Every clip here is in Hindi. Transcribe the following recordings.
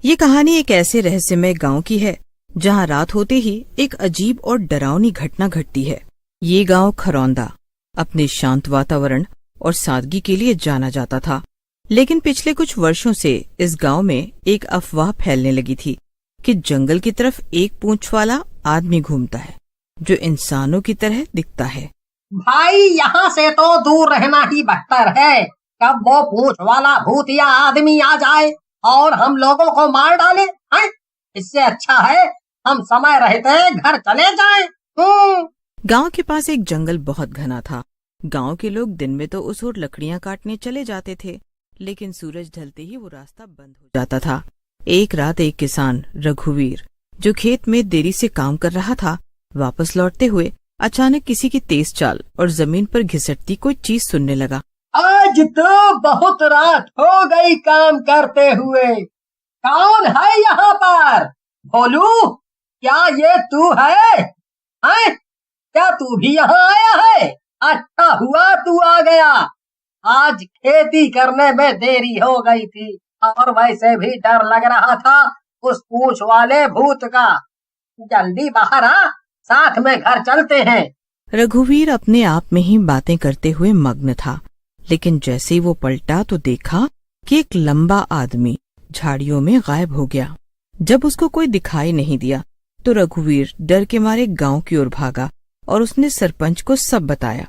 ये कहानी एक ऐसे रहस्यमय गांव की है जहां रात होते ही एक अजीब और डरावनी घटना घटती है। ये गांव खरौंदा अपने शांत वातावरण और सादगी के लिए जाना जाता था, लेकिन पिछले कुछ वर्षों से इस गांव में एक अफवाह फैलने लगी थी कि जंगल की तरफ एक पूंछ वाला आदमी घूमता है जो इंसानों की तरह दिखता है। भाई यहाँ से तो दूर रहना ही बेहतर है। कब वो पूंछ वाला भूत या आदमी आ जाए और हम लोगों को मार डाले हैं? इससे अच्छा है हम समय रहते घर चले जाएं। गांव के पास एक जंगल बहुत घना था। गांव के लोग दिन में तो उस ओर लकड़ियां काटने चले जाते थे, लेकिन सूरज ढलते ही वो रास्ता बंद हो जाता था। एक रात एक किसान रघुवीर, जो खेत में देरी से काम कर रहा था, वापस लौटते हुए अचानक किसी की तेज चाल और जमीन पर घिसटती कोई चीज सुनने लगा। आज तो बहुत रात हो गई काम करते हुए। कौन है यहाँ पर? भोलू, क्या ये तू है? क्या तू भी यहाँ आया है? अच्छा हुआ तू आ गया। आज खेती करने में देरी हो गई थी और वैसे भी डर लग रहा था उस पूंछ वाले भूत का। जल्दी बाहर आ, साथ में घर चलते हैं। रघुवीर अपने आप में ही बातें करते हुए मग्न था, लेकिन जैसे ही वो पलटा तो देखा कि एक लंबा आदमी झाड़ियों में गायब हो गया। जब उसको कोई दिखाई नहीं दिया तो रघुवीर डर के मारे गांव की ओर भागा और उसने सरपंच को सब बताया।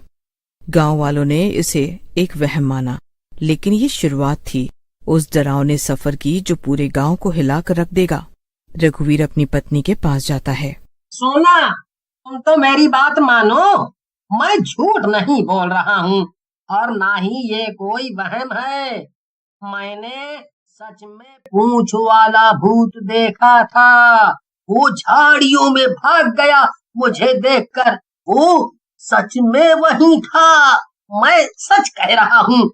गांव वालों ने इसे एक वहम माना, लेकिन ये शुरुआत थी उस डरावने सफर की जो पूरे गांव को हिलाकर रख देगा। रघुवीर अपनी पत्नी के पास जाता है। सोना, तुम तो मेरी बात मानो। मैं झूठ नहीं बोल रहा हूँ और ना ही ये कोई वहम है। मैंने सच में पूंछ वाला भूत देखा था। वो झाड़ियों में भाग गया मुझे देखकर। वो सच में वही था। मैं सच कह रहा हूँ।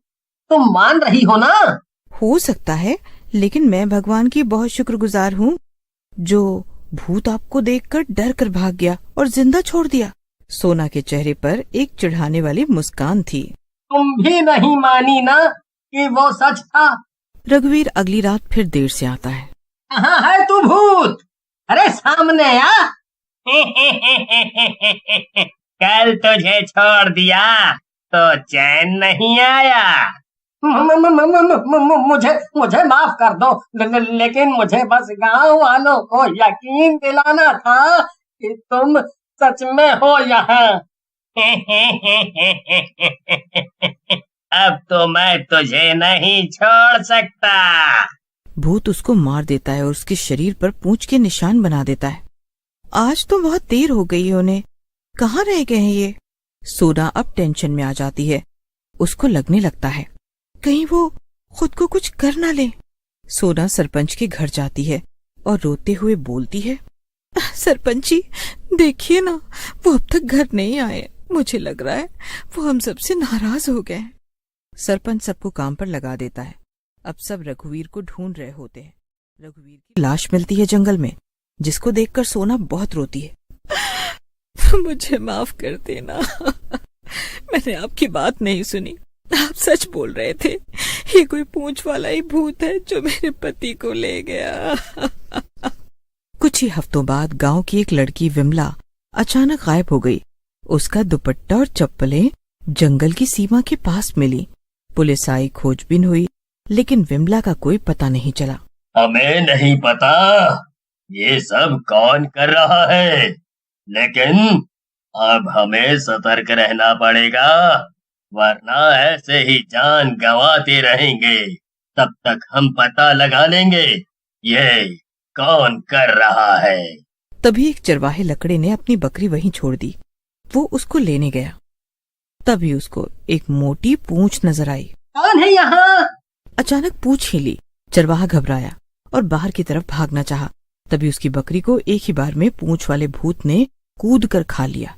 तुम मान रही हो ना? हो सकता है, लेकिन मैं भगवान की बहुत शुक्रगुजार हूँ जो भूत आपको देखकर डर कर भाग गया और जिंदा छोड़ दिया। सोना के चेहरे पर एक चिढ़ाने वाली मुस्कान थी। तुम भी नहीं मानी ना कि वो सच था? रघुवीर अगली रात फिर देर से आता है। कहाँ है तू भूत? अरे सामने आ। कल तुझे छोड़ दिया तो चैन नहीं आया। मुझे मुझे माफ कर दो, लेकिन मुझे बस गांव वालों को यकीन दिलाना था कि तुम सच में हो यहाँ। अब तो मैं तुझे नहीं छोड़ सकता। भूत उसको मार देता है और उसके शरीर पर पूंछ के निशान बना देता है। आज तो बहुत देर हो गई है उन्हें। कहाँ रह गए हैं ये? सोना अब टेंशन में आ जाती है। उसको लगने लगता है कहीं वो खुद को कुछ कर ना ले। सोना सरपंच के घर जाती है और रोते हुए बोलती है, सरपंच जी, देखिए ना, वो अब तक घर नहीं आए। मुझे लग रहा है वो हम सबसे नाराज हो गए। सरपंच सबको काम पर लगा देता है। अब सब रघुवीर को ढूंढ रहे होते हैं। रघुवीर की लाश मिलती है जंगल में, जिसको देखकर सोना बहुत रोती है। मुझे माफ कर देना, मैंने आपकी बात नहीं सुनी। आप सच बोल रहे थे, ये कोई पूंछ वाला ही भूत है जो मेरे पति को ले गया। कुछ ही हफ्तों बाद गांव की एक लड़की विमला अचानक गायब हो गई। उसका दुपट्टा और चप्पलें जंगल की सीमा के पास मिली। पुलिस आई, खोजबीन हुई, लेकिन विमला का कोई पता नहीं चला। हमें नहीं पता ये सब कौन कर रहा है, लेकिन अब हमें सतर्क रहना पड़ेगा, वरना ऐसे ही जान गंवाते रहेंगे। तब तक हम पता लगा लेंगे ये कौन कर रहा है। तभी एक चरवाहे लकड़े ने अपनी बकरी वहीं छोड़ दी। वो उसको लेने गया। तभी उसको एक मोटी पूंछ नजर आई। कौन है यहाँ? अचानक पूंछ हिली। चरवाहा घबराया और बाहर की तरफ भागना चाहा। तभी उसकी बकरी को एक ही बार में पूंछ वाले भूत ने कूद कर खा लिया।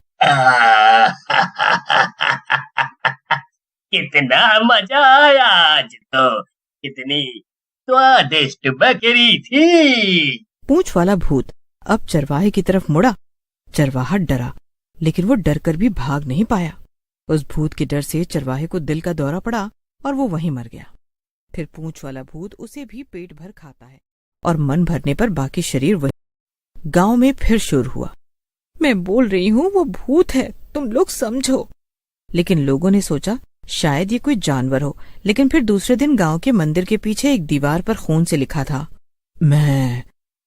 कितना मजा आया आज तो। कितनी स्वादिष्ट बकरी थी। पूंछ वाला भूत अब चरवाहे की तरफ मुड़ा। चरवाहा डरा, लेकिन वो डर कर भी भाग नहीं पाया। उस भूत के डर से चरवाहे को दिल का दौरा पड़ा और वो वहीं मर गया। फिर पूंछ वाला भूत उसे भी पेट भर खाता है और मन भरने पर बाकी शरीर वही। गांव में फिर शोर हुआ। मैं बोल रही हूँ वो भूत है, तुम लोग समझो। लेकिन लोगों ने सोचा शायद ये कोई जानवर हो। लेकिन फिर दूसरे दिन गांव के मंदिर के पीछे एक दीवार पर खून से लिखा था, मैं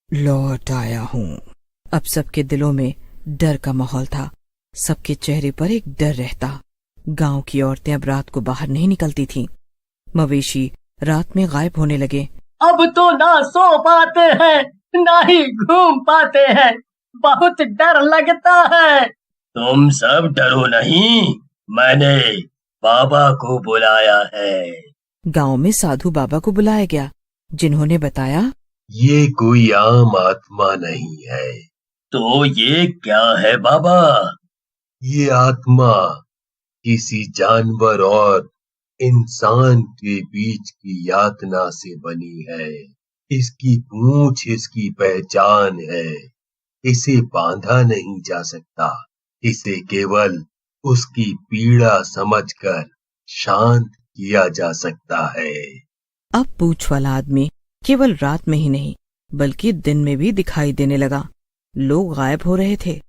लौट आया हूँ। अब सबके दिलों में डर का माहौल था। सबके चेहरे पर एक डर रहता। गांव की औरतें अब रात को बाहर नहीं निकलती थीं। मवेशी रात में गायब होने लगे। अब तो ना सो पाते हैं, ना ही घूम पाते हैं, बहुत डर लगता है। तुम सब डरो नहीं, मैंने बाबा को बुलाया है। गांव में साधु बाबा को बुलाया गया, जिन्होंने बताया, ये कोई आम आत्मा नहीं है। तो ये क्या है बाबा? ये आत्मा किसी जानवर और इंसान के बीच की यातना से बनी है। इसकी पूंछ इसकी पहचान है। इसे बांधा नहीं जा सकता। इसे केवल उसकी पीड़ा समझकर शांत किया जा सकता है। अब पूंछ वाला आदमी केवल रात में ही नहीं बल्कि दिन में भी दिखाई देने लगा। लोग गायब हो रहे थे।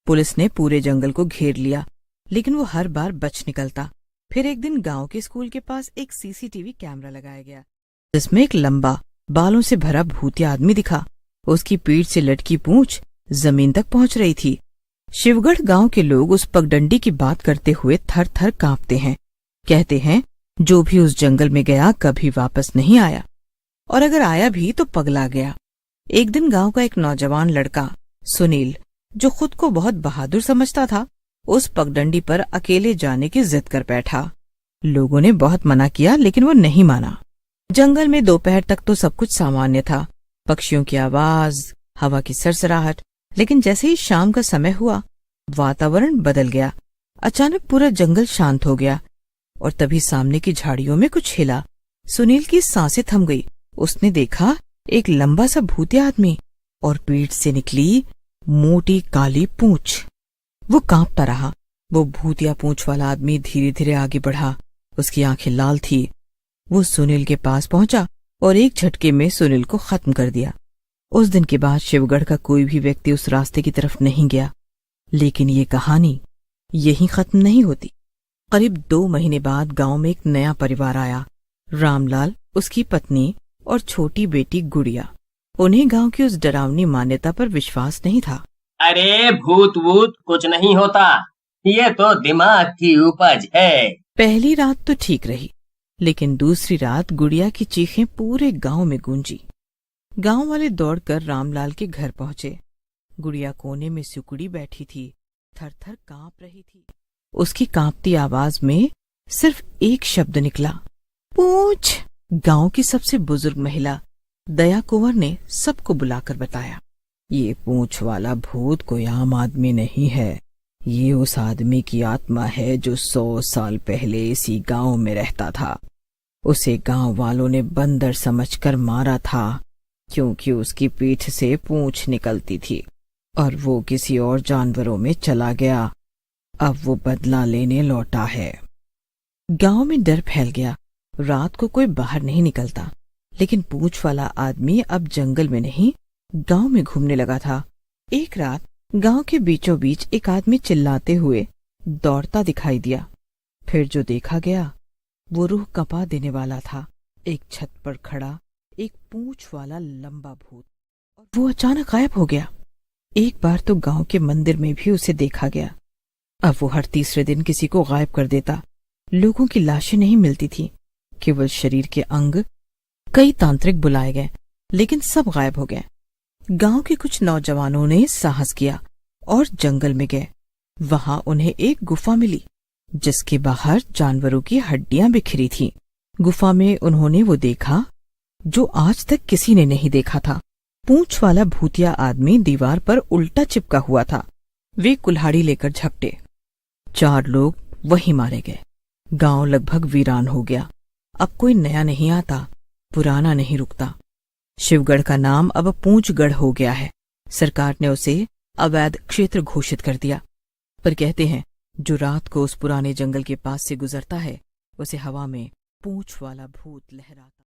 पुलिस ने पूरे जंगल को घेर लिया, लेकिन वो हर बार बच निकलता। फिर एक दिन गांव के स्कूल के पास एक सीसीटीवी कैमरा लगाया गया, जिसमें एक लंबा बालों से भरा भूतिया आदमी दिखा। उसकी पीठ से लटकी पूंछ जमीन तक पहुंच रही थी। शिवगढ़ गांव के लोग उस पगडंडी की बात करते हुए थर थर कांपते हैं। कहते हैं जो भी उस जंगल में गया कभी वापस नहीं आया, और अगर आया भी तो पगला गया। एक दिन गांव का एक नौजवान लड़का सुनील, जो खुद को बहुत बहादुर समझता था, उस पगडंडी पर अकेले जाने की जिद कर बैठा। लोगों ने बहुत मना किया, लेकिन वो नहीं माना। जंगल में दोपहर तक तो सब कुछ सामान्य था, पक्षियों की आवाज, हवा की सरसराहट। लेकिन जैसे ही शाम का समय हुआ, वातावरण बदल गया। अचानक पूरा जंगल शांत हो गया, और तभी सामने की झाड़ियों में कुछ हिला। सुनील की सांसें थम गई। उसने देखा एक लंबा सा भूतिया आदमी, और पीठ से निकली मोटी काली पूंछ। वो कांपता रहा। वो भूतिया पूंछ वाला आदमी धीरे धीरे आगे बढ़ा। उसकी आंखें लाल थी। वो सुनील के पास पहुंचा और एक झटके में सुनील को खत्म कर दिया। उस दिन के बाद शिवगढ़ का कोई भी व्यक्ति उस रास्ते की तरफ नहीं गया। लेकिन ये कहानी यहीं खत्म नहीं होती। करीब 2 महीने बाद गांव में एक नया परिवार आया। रामलाल, उसकी पत्नी और छोटी बेटी गुड़िया। उन्हें गांव की उस डरावनी मान्यता पर विश्वास नहीं था। अरे भूत वूत कुछ नहीं होता, ये तो दिमाग की उपज है। पहली रात तो ठीक रही, लेकिन दूसरी रात गुड़िया की चीखें पूरे गांव में गूंजी। गांव वाले दौड़कर रामलाल के घर पहुंचे। गुड़िया कोने में सिकुड़ी बैठी थी, थर थर कांप रही थी। उसकी कांपती आवाज में सिर्फ एक शब्द निकला, पूछ। गांव की सबसे बुजुर्ग महिला दया कुंवर ने सबको बुलाकर बताया, ये पूंछ वाला भूत कोई आम आदमी नहीं है। ये उस आदमी की आत्मा है जो 100 साल पहले इसी गांव में रहता था। उसे गांव वालों ने बंदर समझकर मारा था, क्योंकि उसकी पीठ से पूंछ निकलती थी, और वो किसी और जानवरों में चला गया। अब वो बदला लेने लौटा है। गांव में डर फैल गया। रात को कोई बाहर नहीं निकलता, लेकिन पूंछ वाला आदमी अब जंगल में नहीं, गांव में घूमने लगा था। एक रात गांव के बीचों बीच एक आदमी चिल्लाते हुए दौड़ता दिखाई दिया। फिर जो देखा गया वो रूह कपा देने वाला था। एक छत पर खड़ा एक पूंछ वाला लंबा भूत, और वो अचानक गायब हो गया। एक बार तो गांव के मंदिर में भी उसे देखा गया। अब वो हर तीसरे दिन किसी को गायब कर देता। लोगों की लाशें नहीं मिलती थी, केवल शरीर के अंग। कई तांत्रिक बुलाए गए, लेकिन सब गायब हो गए। गांव के कुछ नौजवानों ने साहस किया और जंगल में गए। वहां उन्हें एक गुफा मिली, जिसके बाहर जानवरों की हड्डियां बिखरी थीं। गुफा में उन्होंने वो देखा जो आज तक किसी ने नहीं देखा था। पूंछ वाला भूतिया आदमी दीवार पर उल्टा चिपका हुआ था। वे कुल्हाड़ी लेकर झपटे। 4 लोग वहीं मारे गए। गांव लगभग वीरान हो गया। अब कोई नया नहीं आता, पुराना नहीं रुकता। शिवगढ़ का नाम अब पूंछगढ़ हो गया है। सरकार ने उसे अवैध क्षेत्र घोषित कर दिया। पर कहते हैं जो रात को उस पुराने जंगल के पास से गुजरता है, उसे हवा में पूंछ वाला भूत लहराता